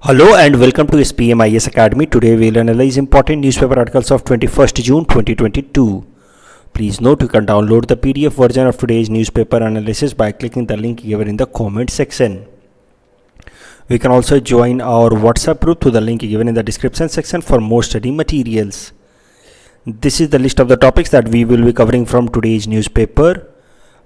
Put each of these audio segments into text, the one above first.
Hello and welcome to SPMIS Academy. Today we will analyze important newspaper articles of 21st June 2022. Please note you can download the PDF version of today's newspaper analysis by clicking the link given in the comment section. We can also join our WhatsApp group through the link given in the description section for more study materials. This is the list of the topics that we will be covering from today's newspaper.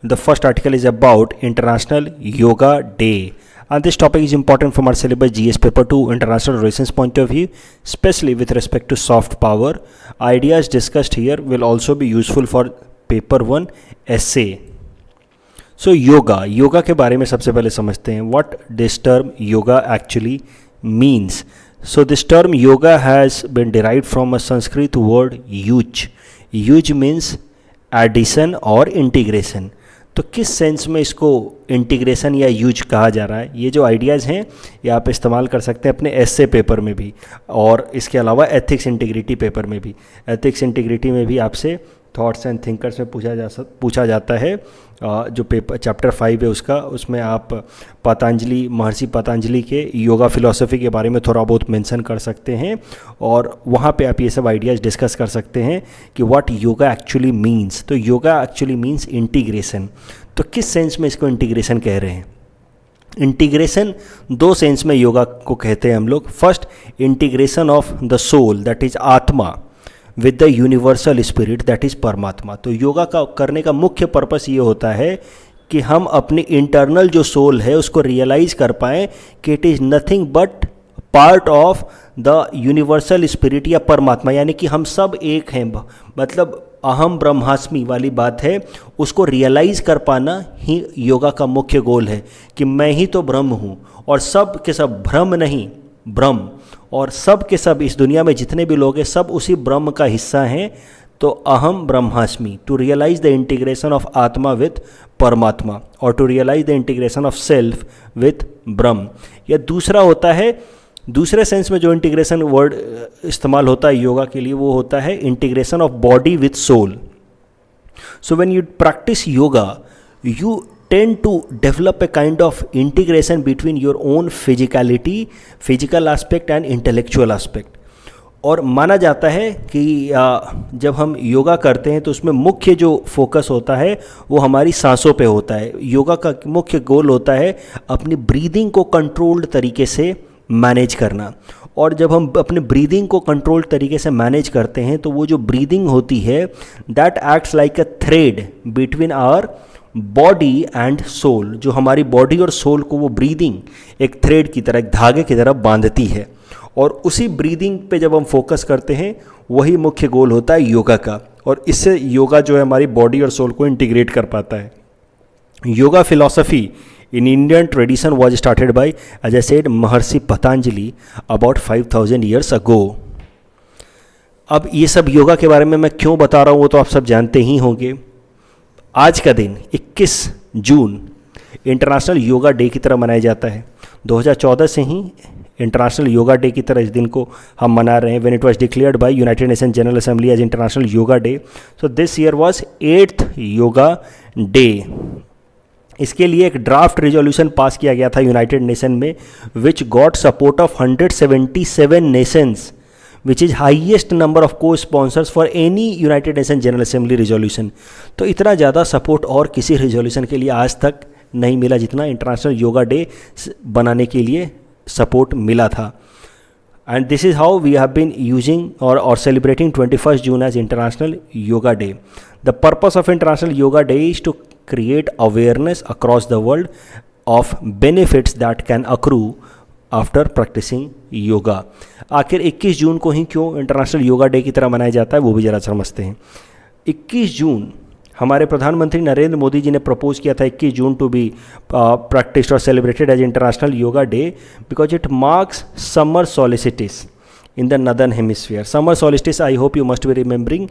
The first article is about International Yoga Day. And this topic is important from our syllabus GS paper 2 international relations point of view, especially with respect to soft power. Ideas discussed here will also be useful for paper 1 essay. So yoga के बारे में सबसे पहले समझते हैं. What this term yoga actually means. So this term yoga has been derived from a Sanskrit word yuj. Yuj means addition or integration. तो किस sense में इसको इंटीग्रेशन या यूज कहा जा रहा है, ये जो आइडियाज़ हैं ये आप इस्तेमाल कर सकते हैं अपने एसए पेपर में भी, और इसके अलावा एथिक्स इंटीग्रिटी पेपर में भी. एथिक्स इंटीग्रिटी में भी आपसे थॉट्स एंड थिंकर्स में पूछा जाता है. जो पेपर चैप्टर 5 है उसमें आप महर्षि पतंजलि के योगा फिलॉसफी के बारे में थोड़ा बहुत मेंशन कर सकते हैं, और वहाँ पे आप ये सब आइडियाज़ डिस्कस कर सकते हैं कि व्हाट योगा एक्चुअली मीन्स. तो योगा एक्चुअली मीन्स इंटीग्रेशन. तो किस सेंस में इसको इंटीग्रेशन कह रहे हैं? इंटीग्रेशन दो सेंस में योगा को कहते हैं हम लोग. First, integration of the soul, that is atma, with the universal spirit, that is paramatma. तो योगा का करने का मुख्य पर्पस ये होता है कि हम अपनी इंटरनल जो सोल है उसको रियलाइज़ कर पाएँ कि it is nothing but part of the universal spirit या परमात्मा, यानी कि हम सब एक हैं. मतलब अहम ब्रह्मास्मि वाली बात है, उसको रियलाइज़ कर पाना ही योगा का मुख्य गोल है कि मैं ही तो ब्रह्म हूँ, और सब के सब भ्रम नहीं, ब्रह्म, और सब के सब इस दुनिया में जितने भी लोग हैं सब उसी ब्रह्म का हिस्सा हैं. तो अहम ब्रह्मास्मि, to realize the integration of आत्मा विथ परमात्मा, और to realize the integration of self with ब्रह्म. या दूसरा होता है, दूसरे सेंस में जो इंटीग्रेशन वर्ड इस्तेमाल होता है योगा के लिए, वो होता है integration of body with soul. So when you practice yoga you tend to develop a kind of integration between your own physical aspect and intellectual aspect. और माना जाता है कि जब हम योगा करते हैं तो उसमें मुख्य जो फोकस होता है वो हमारी सांसों पे होता है. योगा का मुख्य गोल होता है अपनी ब्रीदिंग को कंट्रोल्ड तरीके से मैनेज करना. और जब हम अपने ब्रीदिंग को कंट्रोल्ड तरीके से मैनेज करते हैं तो वो जो ब्रीदिंग होती है that acts like a thread between our body and soul. जो हमारी बॉडी और सोल को वो ब्रीदिंग एक थ्रेड की तरह, एक धागे की तरह बांधती है, और उसी ब्रीदिंग पे जब हम फोकस करते हैं वही मुख्य गोल होता है योगा का. और इससे योगा जो है हमारी बॉडी और सोल को इंटीग्रेट कर पाता है. Yoga philosophy in Indian tradition was started by, as I said, Maharshi Patanjali about 5000 years ago. अब ये सब योगा के बारे में मैं क्यों बता रहा हूँ वो तो आप सब जानते ही होंगे. आज का दिन 21 जून इंटरनेशनल योगा डे की तरह मनाया जाता है. 2014 से ही इंटरनेशनल योगा डे की तरह इस दिन को हम मना रहे हैं. When it was declared by United nation general Assembly as international yoga Day, so this year was 8th Yoga Day. इसके लिए एक ड्राफ्ट रेजोल्यूशन पास किया गया था यूनाइटेड नेशन में, which got support of 177 nations, which is highest number of cosponsors for any united nation general assembly resolution. तो इतना ज़्यादा सपोर्ट और किसी रेजोल्यूशन के लिए आज तक नहीं मिला जितना इंटरनेशनल योगा डे बनाने के लिए सपोर्ट मिला था. And this is how we have been using और celebrating 21st June as international yoga day. The purpose of international yoga day is to create awareness across the world of benefits that can accrue after practicing yoga. आखिर 21 जून को ही क्यों international yoga day की तरह मनाया जाता है वो भी ज़रा समझते हैं. 21 जून हमारे प्रधानमंत्री नरेंद्र मोदी जी ने प्रपोज किया था 21 जून टू बी प्रैक्टिस्ड और celebrated as international yoga Day because it marks summer solstice in the northern hemisphere. Summer solstice I hope you must be remembering.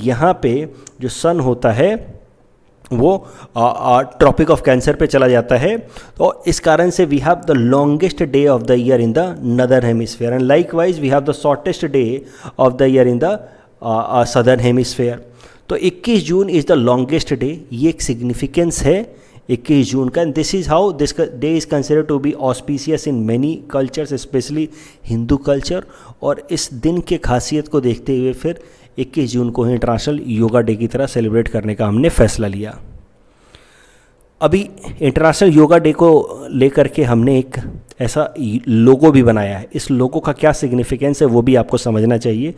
यहाँ पे जो सन होता है वो ट्रॉपिक ऑफ कैंसर पे चला जाता है. तो इस कारण से we have the longest day of the year in the northern hemisphere, and likewise we have the shortest day of the year in the southern hemisphere. तो 21 June is the longest day. ये एक significance है 21 जून का. And this is how this day is considered to be auspicious in many cultures, specially Hindu culture. और इस दिन के खासियत को देखते हुए फिर 21 जून को ही इंटरनेशनल योगा डे की तरह सेलिब्रेट करने का हमने फैसला लिया. अभी इंटरनेशनल योगा डे को लेकर के हमने एक ऐसा लोगो भी बनाया है. इस लोगो का क्या सिग्निफिकेंस है वो भी आपको समझना चाहिए,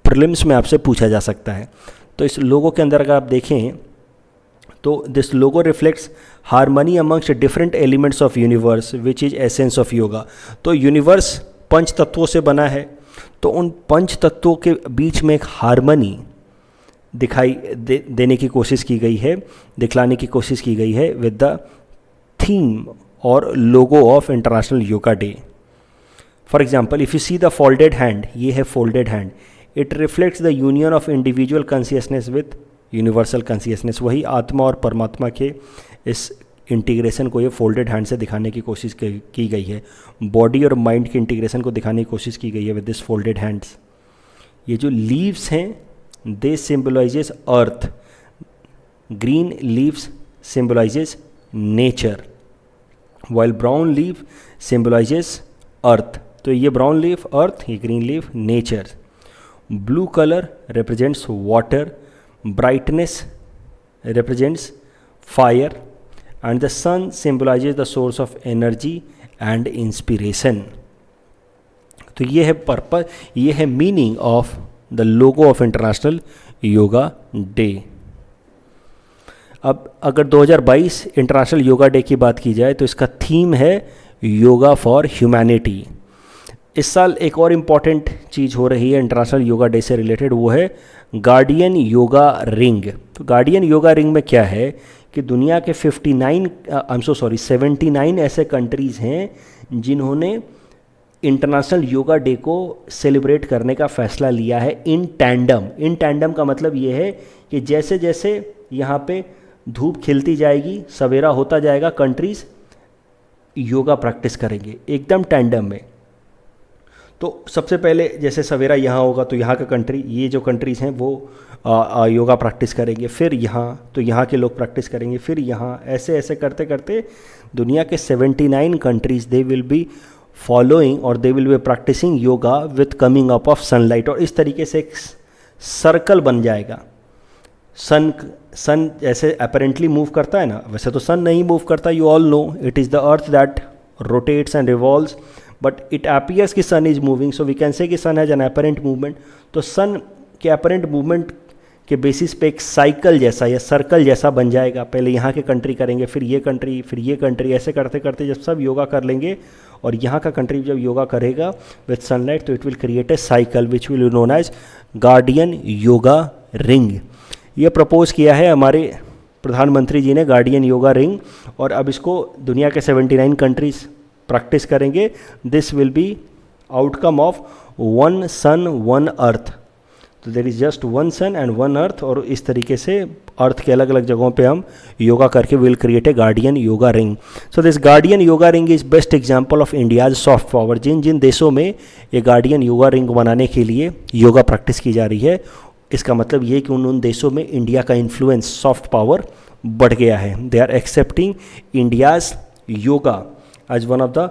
प्रीलिम्स में आपसे पूछा जा सकता है. तो इस लोगो के अंदर अगर आप देखें तो this logo reflects harmony amongst different elements of universe which is essence of yoga. तो यूनिवर्स पंच तत्वों से बना है, तो उन पंच तत्वों के बीच में एक हारमनी दिखाई देने की कोशिश की गई है, दिखलाने की कोशिश की गई है विद द थीम और logo of international yoga day. For example, if you see the folded hand, ये है folded hand, it reflects the union of individual consciousness with universal consciousness. वही आत्मा और परमात्मा के इस इंटीग्रेशन को ये फोल्डेड हैंड से दिखाने की कोशिश की गई है. बॉडी और माइंड के इंटीग्रेशन को दिखाने की कोशिश की गई है विद दिस फोल्डेड हैंड्स. ये जो लीव्स हैं they symbolises earth, green leaves symbolises nature, while brown leave symbolises earth. तो ये ब्राउन लीफ अर्थ, ये green leaf nature. Blue colour represents water, brightness represents fire, and the sun symbolizes the source of energy and inspiration. तो ये है purpose, ये है meaning of the logo of international yoga day. अब अगर 2022 international yoga day की बात की जाए तो इसका थीम है योगा फॉर ह्यूमैनिटी. इस साल एक और इम्पॉर्टेंट चीज़ हो रही है इंटरनेशनल योगा डे से रिलेटेड, वो है गार्डियन योगा रिंग. तो गार्डियन योगा रिंग में क्या है कि दुनिया के 79 ऐसे कंट्रीज़ हैं जिन्होंने इंटरनेशनल योगा डे को सेलिब्रेट करने का फ़ैसला लिया है इन टैंडम. इन टैंडम का मतलब ये है कि जैसे जैसे यहाँ पे धूप खिलती जाएगी, सवेरा होता जाएगा, कंट्रीज़ योगा प्रैक्टिस करेंगे एकदम टैंडम में. तो सबसे पहले जैसे सवेरा यहाँ होगा तो यहाँ का कंट्री, ये जो कंट्रीज़ हैं वो योगा प्रैक्टिस करेंगे, फिर यहाँ तो यहाँ के लोग प्रैक्टिस करेंगे, फिर यहाँ, ऐसे ऐसे करते करते दुनिया के 79 countries they will be following और they will be practising yoga with coming up of sunlight. और इस तरीके से एक सर्कल बन जाएगा. सन जैसे अपेरेंटली मूव करता है ना, वैसे तो सन नहीं मूव करता, you all know it is the earth that rotates and revolves, but it appears कि sun is moving, so we can say कि sun has an apparent movement. तो सन के अपेरेंट मूवमेंट के बेसिस पे एक cycle जैसा या circle जैसा बन जाएगा. पहले यहाँ के कंट्री करेंगे, फिर ये कंट्री, फिर ये कंट्री, ऐसे करते करते जब सब योगा कर लेंगे और यहाँ का कंट्री जब योगा करेगा विथ सनलाइट, तो it will create a cycle which will known as guardian yoga ring. ये प्रपोज किया है हमारे प्रधानमंत्री जी ने, गार्डियन योगा रिंग, और अब इसको दुनिया के 79 कंट्रीज प्रैक्टिस करेंगे. This will be outcome of one sun one earth. तो there is just one sun and one earth, और इस तरीके से अर्थ के अलग अलग जगहों पे हम योगा करके will create a guardian yoga ring. So this guardian yoga ring is best example of India's soft power. जिन जिन देशों में ये गार्डियन योगा रिंग बनाने के लिए योगा प्रैक्टिस की जा रही है, इसका मतलब ये कि उन देशों में इंडिया का इन्फ्लुएंस, सॉफ्ट पावर बढ़ गया है. They are accepting India's yoga as one of the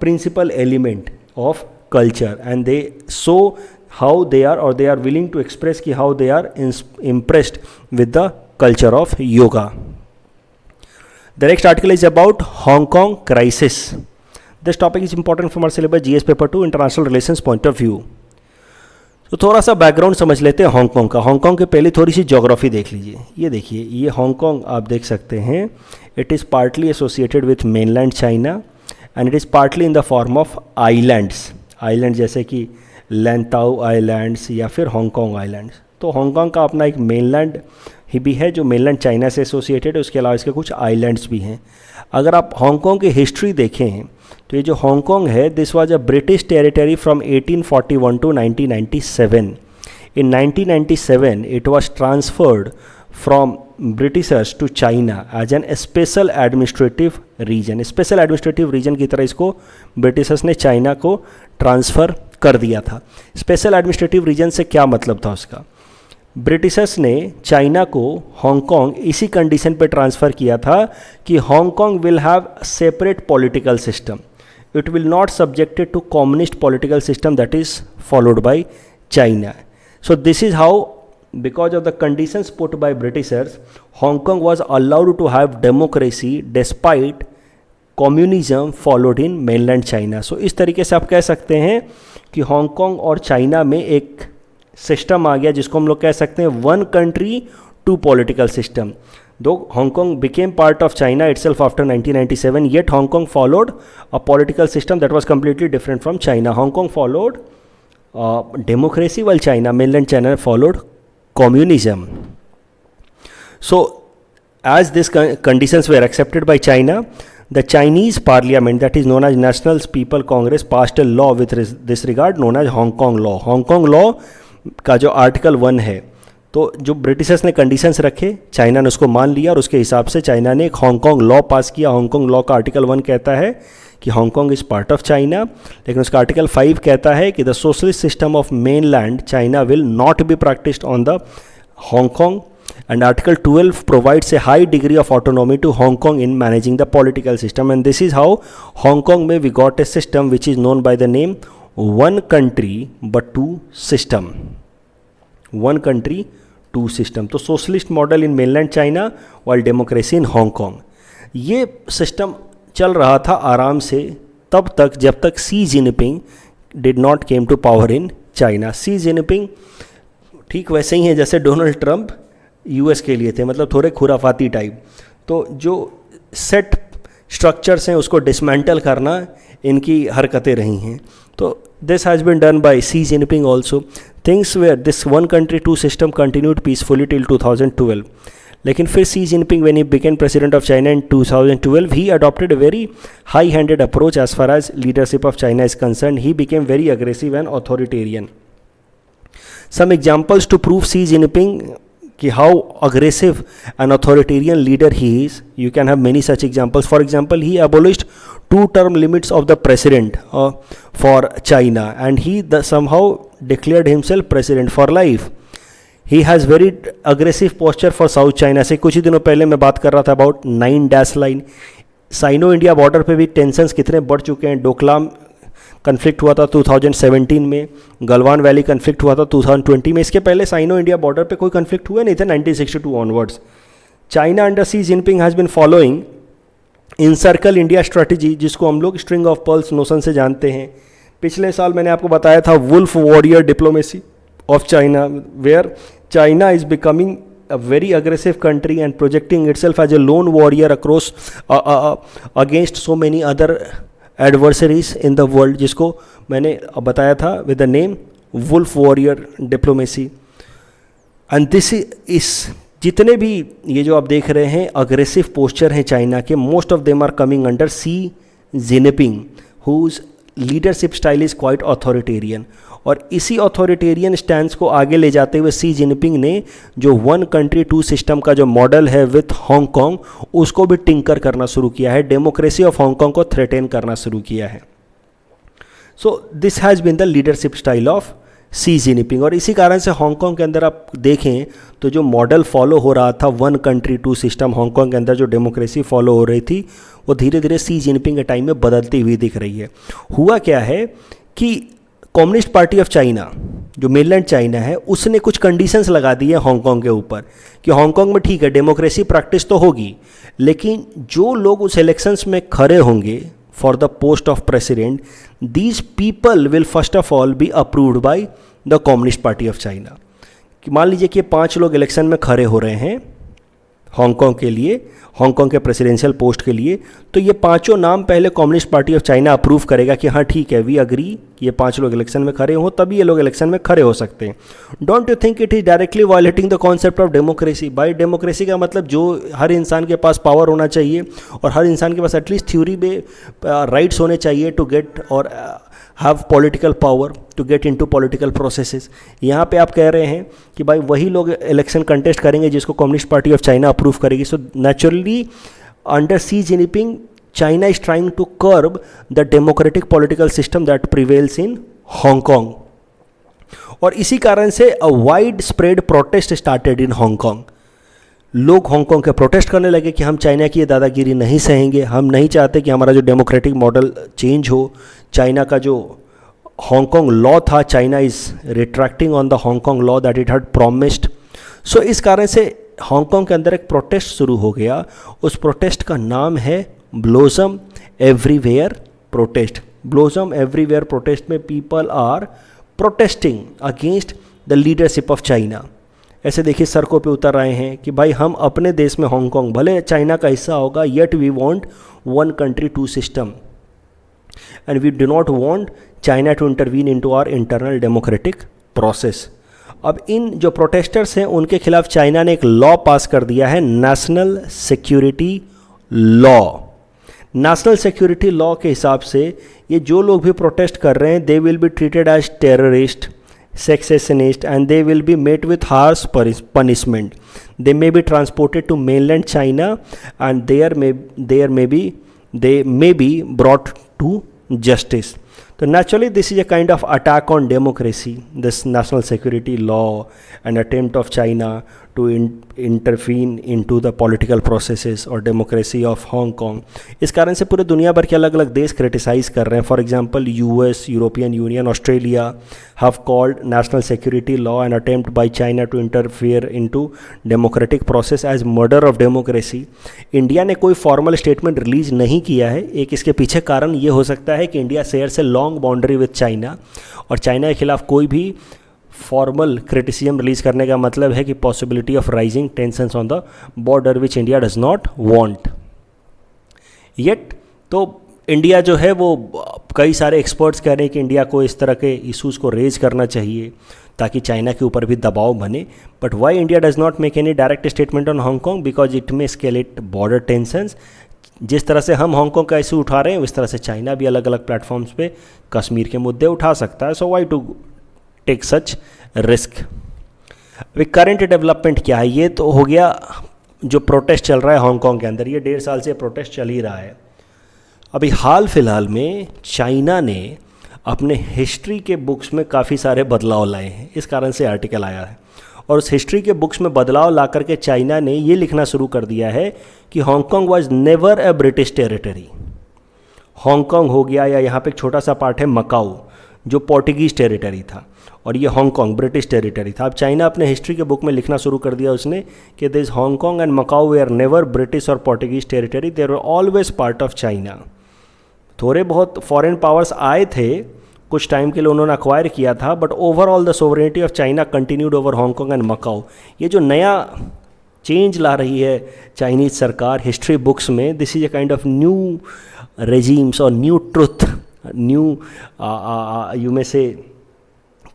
principal element of culture, and they show how they are, or they are willing to express ki how they are impressed with the culture of yoga. The next article is about Hong Kong crisis. This topic is important from our syllabus GS paper 2 international relations point of view. तो थोड़ा सा background समझ लेते हैं Hong Kong का. Hong Kong के पहले थोड़ी सी ज्योग्राफी देख लीजिए. ये देखिए, ये हांगकांग आप देख सकते हैं. It is partly associated with mainland China and it is partly in the form of islands. Island जैसे कि लैंताओ आइलैंड्स या फिर हांगकांग आइलैंड्स. तो हांगकांग का अपना एक मेनलैंड ही भी है जो मेनलैंड चाइना से एसोसिएटेड है. उसके अलावा इसके कुछ आइलैंड्स भी हैं. अगर आप हांगकांग की हिस्ट्री देखें तो ये जो हांगकांग है, this was a British territory from 1841 to 1997. In 1997 it was transferred from Britishers to China as an special administrative region. Special administrative region की तरह इसको ब्रिटिशर्स ने चाइना को ट्रांसफ़र कर दिया था. स्पेशल एडमिनिस्ट्रेटिव रीजन से क्या मतलब था उसका? ब्रिटिशर्स ने चाइना को हांगकांग इसी कंडीशन पे ट्रांसफ़र किया था कि Hong Kong will have separate political system, it will not subjected to communist political system that is followed by China. So this is how, because of the conditions put by Britishers, Hong Kong was allowed to have democracy despite communism followed in mainland China. So इस तरीके से आप कह सकते हैं कि Hong Kong और China में एक सिस्टम आ गया जिसको हम लोग कह सकते हैं one country two political system. Though Hong Kong became part of China itself after 1997, yet Hong Kong followed a political system that was completely different from China. Hong Kong followed democracy while China, mainland China, followed communism. So as these conditions were accepted by China, the Chinese parliament, that is known as National People's Congress, passed a law with this regard known as Hong Kong law. Hong Kong law का जो article 1 है, तो जो Britishers ने conditions रखे, China ने उसको मान लिया और उसके हिसाब से चाइना ने एक हांगकांग लॉ पास किया. हांगकांग लॉ का आर्टिकल 1 कहता है कि Hong Kong is part of China, लेकिन उसका आर्टिकल 5 कहता है कि the socialist system of mainland China will not be practised on the Hong Kong. And article 12 provides a high degree of autonomy to Hong Kong in managing the political system. And this is how Hong Kong में we got a system which is known by the name one country but two system. One country two system. तो socialist model in mainland China while democracy in Hong Kong. ये system चल रहा था आराम से तब तक जब तक Xi Jinping did not came to power in China. Xi Jinping ठीक वैसे ही हैं जैसे डोनाल्ड ट्रंप यूएस के लिए थे, मतलब थोड़े खुराफाती टाइप. तो जो सेट स्ट्रक्चर्स हैं उसको डिसमेंटल करना इनकी हरकतें रही हैं. तो this has been done by Xi Jinping also. Things where this one country two system continued peacefully till 2012. लेकिन फिर Xi Jinping when he became president of China in 2012 he adopted a very high handed approach as far as leadership of China is concern. He became very aggressive and authoritarian. Some examples to prove Xi Jinping ki how aggressive and authoritarian leader he is. You can have many such examples. For example, he abolished 2-term limits of the president for China, and he somehow declared himself president for life. He has very aggressive posture for South China. से कुछ ही दिनों पहले मैं बात कर रहा था about 9 line. Sino India border पे भी टेंशन्स कितने बढ़ चुके हैं. डोकलाम कन्फ्लिक्ट हुआ था 2017 में, गलवान वैली कन्फ्लिक्ट हुआ था 2020 में. इसके पहले साइनो इंडिया बॉर्डर पे कोई कन्फ्लिक्ट हुआ नहीं था 1962 onwards. China under Xi Jinping has been following in circle India strategy, जिसको हम लोग स्ट्रिंग ऑफ पर्ल्स नोशन से जानते हैं. पिछले साल मैंने आपको बताया था wolf warrior diplomacy of China, where China is becoming a very aggressive country and projecting itself as a lone warrior across against so many other adversaries in the world, जिसको मैंने बताया था with the name wolf warrior diplomacy. and this is जितने भी ये जो आप देख रहे हैं अग्रेसिव पोस्चर हैं चाइना के, most of them are coming under Xi Jinping whose leadership style is quite authoritarian. और इसी अथॉरिटेरियन स्टैंड को आगे ले जाते हुए सी जिनपिंग ने जो वन कंट्री टू सिस्टम का जो मॉडल है विथ हांगकांग, उसको भी टिंकर करना शुरू किया है, डेमोक्रेसी ऑफ हांगकांग को थ्रेटेन करना शुरू किया है. So this has been the leadership style of Xi Jinping. और इसी कारण से हांगकांग के अंदर आप देखें तो जो मॉडल फॉलो हो रहा था one country two system, Hong Kong के अंदर जो डेमोक्रेसी फॉलो हो रही थी, वो धीरे धीरे सी जिनपिंग के टाइम में बदलती हुई दिख रही है. हुआ क्या है कि कम्युनिस्ट पार्टी ऑफ चाइना जो मेनलैंड चाइना है, उसने कुछ कंडीशंस लगा दी है हांगकांग के ऊपर कि हांगकांग में ठीक है डेमोक्रेसी प्रैक्टिस तो होगी, लेकिन जो लोग उस इलेक्शंस में खड़े होंगे for the post of president, these people will first of all be approved by the Communist Party of China. कि मान लीजिए कि 5 लोग इलेक्शन में खड़े हो रहे हैं हांगकांग के लिए, हांगकांग के प्रेसिडेंशियल पोस्ट के लिए, तो ये 5 नाम पहले communist party of China approve करेगा कि हाँ ठीक है, वी अग्री कि ये 5 लोग इलेक्शन में खड़े हों, तभी ये लोग इलेक्शन में खड़े हो सकते हैं. Don't you think it is directly violating the concept of democracy. By democracy का मतलब जो हर इंसान के पास पावर होना चाहिए और हर इंसान के पास एटलीस्ट थ्योरी में राइट्स होने चाहिए टू गेट और have political power to get into political processes. यहाँ पे आप कह रहे हैं कि भाई वही लोग इलेक्शन कंटेस्ट करेंगे जिसको communist party of China approve करेगी. So naturally under Xi Jinping China is trying to curb the democratic political system that prevails in Hong Kong. और इसी कारण से a widespread protest started in Hong Kong. लोग Hong Kong के protest करने लगे कि हम चाइना की ये दादागिरी नहीं सहेंगे, हम नहीं चाहते कि हमारा जो डेमोक्रेटिक मॉडल चेंज हो। चाइना का जो हांगकांग लॉ था, China is retracting on the Hong Kong law that it had promised. So इस कारण से हांगकांग के अंदर एक प्रोटेस्ट शुरू हो गया। उस प्रोटेस्ट का नाम है blossom everywhere protest. Blossom everywhere protest में people are protesting against the leadership of China. ऐसे देखिए सड़कों पे उतर रहे हैं कि भाई हम अपने देश में हांगकांग भले चाइना का हिस्सा होगा, yet we want one country two system and we do not want China to intervene into our internal democratic process. अब इन जो प्रोटेस्टर्स हैं उनके खिलाफ चाइना ने एक लॉ पास कर दिया है, national security law. National security law के हिसाब से ये जो लोग भी प्रोटेस्ट कर रहे हैं, they will be treated as terrorist, secessionist, and they will be met with harsh punishment. They may be transported to mainland China and they may be brought to justice. So naturally this is a kind of attack on democracy, this national security law, an attempt of China to intervene into the political processes or democracy of Hong Kong. इस कारण से पूरे दुनिया भर के अलग अलग देश क्रिटिसाइज कर रहे हैं। For example US, European Union, Australia have called national security law an attempt by China to interfere into democratic process as murder of democracy. India ने कोई फॉर्मल स्टेटमेंट रिलीज नहीं किया है। एक इसके पीछे कारण ये हो सकता है कि इंडिया शेयर से लॉन्ग बाउंड्री विद चाइना, और चाइना के खिलाफ कोई भी फॉर्मल क्रिटिसिज्म रिलीज करने का मतलब है कि possibility of rising tensions on the border which India does not want yet. तो इंडिया जो है वो कई सारे एक्सपर्ट्स कह रहे हैं कि इंडिया को इस तरह के इश्यूज़ को रेज करना चाहिए ताकि चाइना के ऊपर भी दबाव बने। But why India does not make any direct statement on Hong Kong? Because it may escalate border tensions. जिस तरह से हम हांगकांग का इशू उठा रहे हैं उस तरह से चाइना भी अलग अलग प्लेटफॉर्म्स पे कश्मीर के मुद्दे उठा सकता है। So why to take such risk. अभी करंट डेवलपमेंट क्या है? ये तो हो गया जो प्रोटेस्ट चल रहा है हांगकांग के अंदर, ये 1.5 साल से प्रोटेस्ट चल ही रहा है। अभी हाल फिलहाल में चाइना ने अपने हिस्ट्री के बुक्स में काफ़ी सारे बदलाव लाए हैं, इस कारण से आर्टिकल आया है। और उस हिस्ट्री के बुक्स में बदलाव ला करके चाइना ने ये लिखना शुरू कर दिया है कि Hong Kong was never a British territory. Hong Kong हो गया, या यहाँ पे एक छोटा सा पार्ट है मकाऊ जो पोर्टुगीज़ टेरिटरी था, और ये हांगकांग ब्रिटिश टेरिटरी था। अब चाइना अपने हिस्ट्री के बुक में लिखना शुरू कर दिया उसने कि this Hong Kong and Macau they are never British और Portuguese territory, they are always part of China. थोड़े बहुत फॉरेन पावर्स आए थे, कुछ टाइम के लिए उन्होंने अक्वायर किया था, but overall the sovereignty of China continued over Hong Kong and Macau. ये जो नया चेंज ला रही है चाइनीज़ सरकार हिस्ट्री बुक्स में, this is a kind of new regimes और new truth, new you may say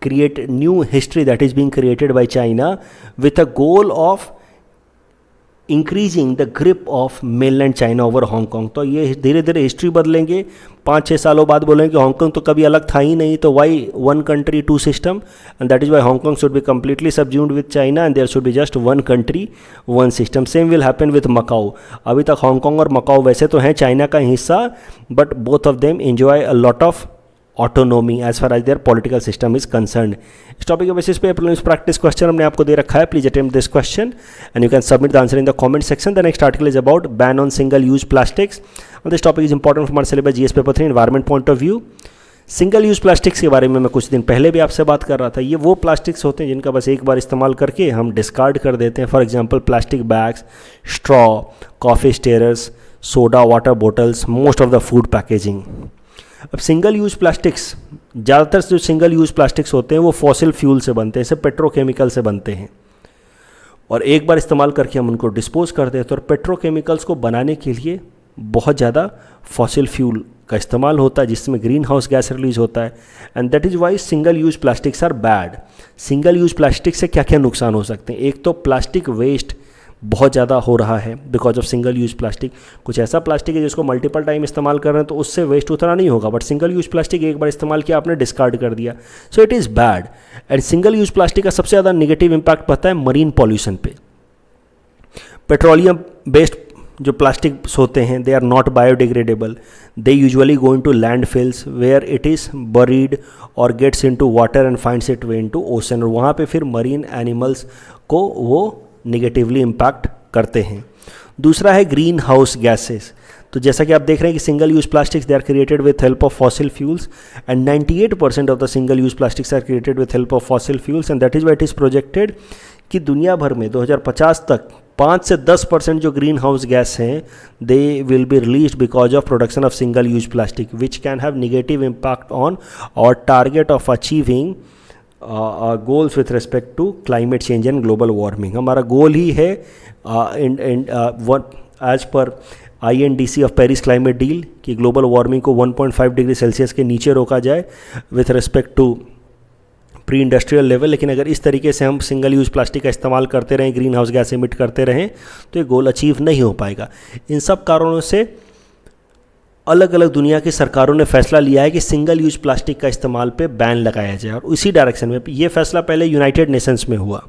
create new history that is being created by China with a goal of increasing the grip of mainland China over Hong Kong। तो ये धीरे धीरे history बदलेंगे, 5-6 सालों बाद बोलेंगे कि हांगकांग तो कभी अलग था ही नहीं, तो why one country two system, and that is why Hong Kong should be completely subsumed with China and there should be just one country one system. Same will happen with Macau. अभी तक Hong Kong और मकाऊ वैसे तो हैं China का हिस्सा, but both of them enjoy a lot of autonomy as far as their political system is concern. इस topic के बेसिस पे प्रीलिम्स प्रैक्टिस क्वेश्चन हमने आपको दे रखा है। Please attempt this question and you can submit the answer in the comment section. The next article is about ban on single use plastics. This topic is important from our syllabus GS paper 3 environment point of view. Single use plastics के बारे में मैं कुछ दिन पहले भी आपसे बात कर रहा था। ये वो प्लास्टिक्स होते हैं जिनका बस एक बार इस्तेमाल करके हम डिस्कार्ड कर देते हैं। For example plastic bags, straw, coffee stairs, soda water bottles, most of the food packaging. अब सिंगल यूज़ प्लास्टिक्स, ज़्यादातर जो सिंगल यूज़ प्लास्टिक्स होते हैं वो फॉसिल फ्यूल से बनते हैं, जैसे पेट्रोकेमिकल से बनते हैं, और एक बार इस्तेमाल करके हम उनको डिस्पोज कर देते हैं। और पेट्रोकेमिकल्स को बनाने के लिए बहुत ज़्यादा फॉसिल फ्यूल का इस्तेमाल होता है जिसमें ग्रीन हाउस गैस रिलीज होता है, and that is why single use plastics are bad. Single use plastic से क्या क्या नुकसान हो सकते हैं? एक तो प्लास्टिक वेस्ट बहुत ज़्यादा हो रहा है because of single use plastic. कुछ ऐसा प्लास्टिक है जिसको मल्टीपल टाइम इस्तेमाल कर रहे हैं तो उससे वेस्ट उतना नहीं होगा, बट सिंगल यूज़ प्लास्टिक एक बार इस्तेमाल किया आपने डिस्कार्ड कर दिया, so it is bad. And single use plastic का सबसे ज़्यादा निगेटिव इम्पैक्ट पता है मरीन पॉल्यूशन पे। पेट्रोलियम बेस्ड जो प्लास्टिक्स होते हैं they are not biodegradable, they usually go into landfills where it is buried और gets into water and finds it way into ocean, और वहाँ पे फिर मरीन एनिमल्स को वो निगेटिवली इम्पैक्ट करते हैं। दूसरा है ग्रीन हाउस गैसेस। तो जैसा कि आप देख रहे हैं कि single use plastics they are created with help of fossil fuels and 98% of the single use plastics are created with help of fossil fuels and that is why it is projected कि दुनिया भर में 2050 तक 5 से 10% जो green house gas हैं they will be release because of production of single use plastic which can have negative impact on our target of achieving goals with respect to climate change and global warming. हमारा goal ही है as per INDC of Paris climate deal कि global warming को 1.5 degree Celsius के नीचे रोका जाए with respect to pre industrial level. लेकिन अगर इस तरीके से हम सिंगल यूज़ प्लास्टिक का इस्तेमाल करते रहें, ग्रीन हाउस गैस एमिट करते रहें, तो ये गोल अचीव नहीं हो पाएगा। इन सब कारणों से अलग अलग दुनिया की सरकारों ने फैसला लिया है कि सिंगल यूज प्लास्टिक का इस्तेमाल पे बैन लगाया जाए, और उसी डायरेक्शन में ये फैसला पहले यूनाइटेड नेशंस में हुआ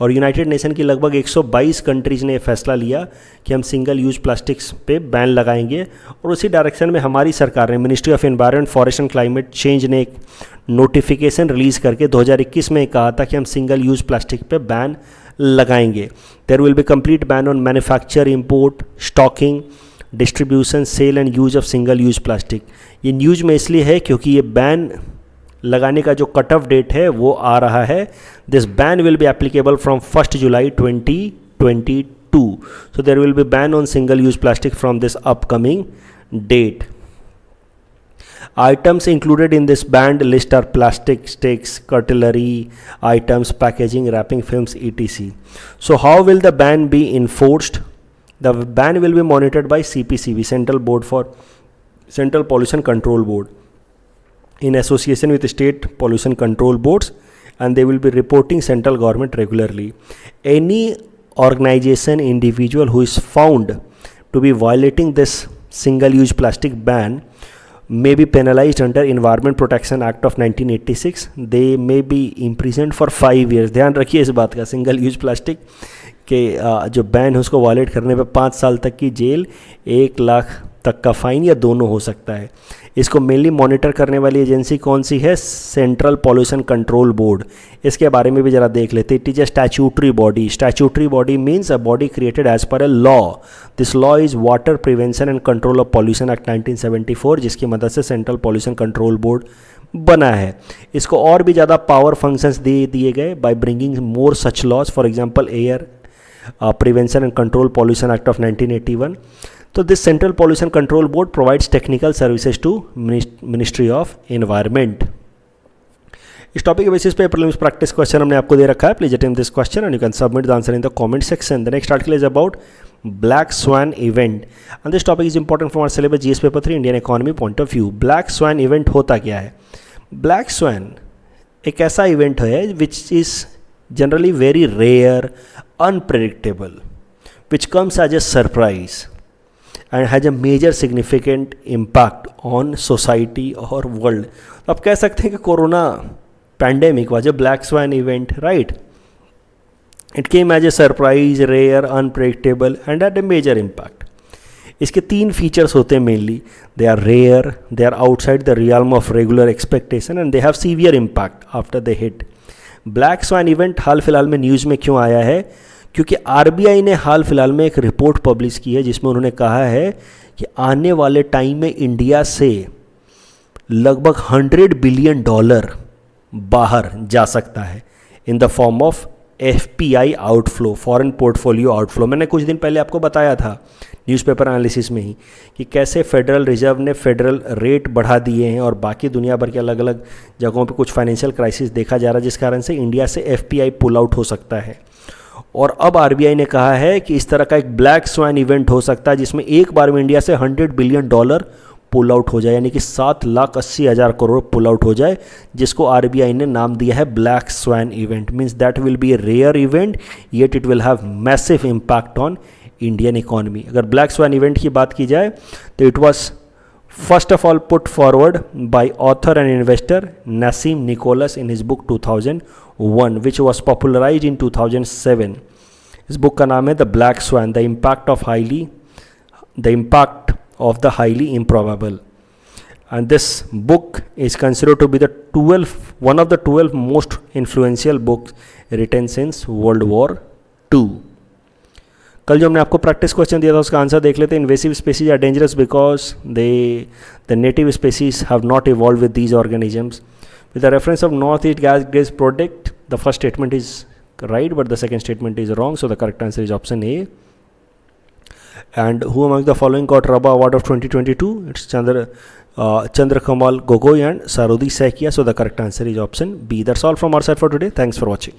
और यूनाइटेड नेशन की लगभग 122 कंट्रीज़ ने फैसला लिया कि हम सिंगल यूज प्लास्टिक्स पे बैन लगाएंगे, और उसी डायरेक्शन में हमारी सरकार ने ministry of environment forest and climate change ने एक नोटिफिकेशन रिलीज़ करके 2021 में कहा था कि हम सिंगल यूज प्लास्टिक पे बैन लगाएंगे। There will be complete ban on manufacture, import, stocking, distribution, sale and use of single use plastic. ये न्यूज़ में इसलिए है क्योंकि ये बैन लगाने का जो कट ऑफ डेट है वो आ रहा है। This ban will be applicable from 1 July 2022, so there will be ban on single use plastic from this upcoming date. Items included in this banned list are plastic, sticks, cutlery items, packaging, wrapping films, etc. So how will the ban be enforced? The ban will be monitored by CPCB, Central Pollution Control Board, in association with state pollution control boards, and they will be reporting central government regularly. Any organization, individual who is found to be violating this single-use plastic ban may be penalized under Environment Protection Act of 1986. They may be imprisoned for 5 years. ध्यान रखिए इस बात का, single use plastic के जो ban है उसको violet करने पर 5 साल तक की जेल, 1 लाख तक का फाइन या दोनों हो सकता है। इसको मेनली मॉनिटर करने वाली एजेंसी कौन सी है? Central Pollution Control Board. इसके बारे में भी ज़रा देख लेते हैं। It is a statutory body. Statutory body means a body created as per a law. This law is Water Prevention and Control of Pollution Act 1974, जिसकी मदद से सेंट्रल पॉल्यूशन कंट्रोल बोर्ड बना है। इसको और भी ज़्यादा पावर फंक्शंस दे दिए गए by bringing more such laws, for example Air Prevention and Control Pollution Act of 1981. So this Central Pollution Control Board provides technical services to Ministry of Environment. इस टॉपिक के बेसिस पे prelims practice question हमने आपको दे रखा है. Please attempt this question and you can submit the answer in the comment section. The next article is about black swan event and this topic is important for our syllabus GS paper 3 Indian economy point of view. Black swan event होता क्या है? Black swan एक ऐसा event है which is generally very rare, unpredictable, which comes as a surprise and has a major significant impact on society or world. तो आप कह सकते हैं कि corona pandemic was a black swan event, right? It came as a surprise, rare, unpredictable and had a major impact. इसके 3 features होते हैं mainly. They are rare, they are outside the realm of regular expectation and they have severe impact after they hit. Black swan event हाल फिलहाल में news में क्यों आया है? क्योंकि आरबीआई ने हाल फिलहाल में एक रिपोर्ट पब्लिश की है जिसमें उन्होंने कहा है कि आने वाले टाइम में इंडिया से लगभग $100 बिलियन बाहर जा सकता है in the form of FPI outflow, foreign portfolio outflow. मैंने कुछ दिन पहले आपको बताया था न्यूज़पेपर एनालिसिस में ही कि कैसे फेडरल रिजर्व ने फेडरल रेट बढ़ा दिए हैं और बाकी दुनिया भर के अलग अलग जगहों पे कुछ फाइनेंशियल क्राइसिस देखा जा रहा है जिस कारण से इंडिया से एफपीआई पुल आउट हो सकता है. और अब आरबीआई ने कहा है कि इस तरह का एक ब्लैक स्वान इवेंट हो सकता है जिसमें एक बार में इंडिया से $100 बिलियन पुल आउट हो जाए, यानी कि 7,80,000 करोड़ पुल आउट हो जाए, जिसको आरबीआई ने नाम दिया है black swan event. Means that will be a rare event yet it will have massive impact on Indian economy. अगर ब्लैक स्वान इवेंट की बात की जाए तो it was first of all put forward by author and investor Nassim Nicholas in his book 2001 which was popularized in 2007. इस book का नाम है the black swan, the impact of highly the impact of the highly improbable. And this book is considered to be one of the 12 most influential books written since World War II. कल जो हमने आपको practice question दिया था उसका answer देख लेते हैं. Invasive species are dangerous because the native species have not evolve with these organisms. With the reference of north east gas grace product, the first statement is right, but the second statement is wrong, so the correct answer is option A. And who among the following got Rabba Award of 2022? It's Chandrakamal Gogoi and Sarodi Saikia, so the correct answer is option B. That's all from our side for today. Thanks for watching.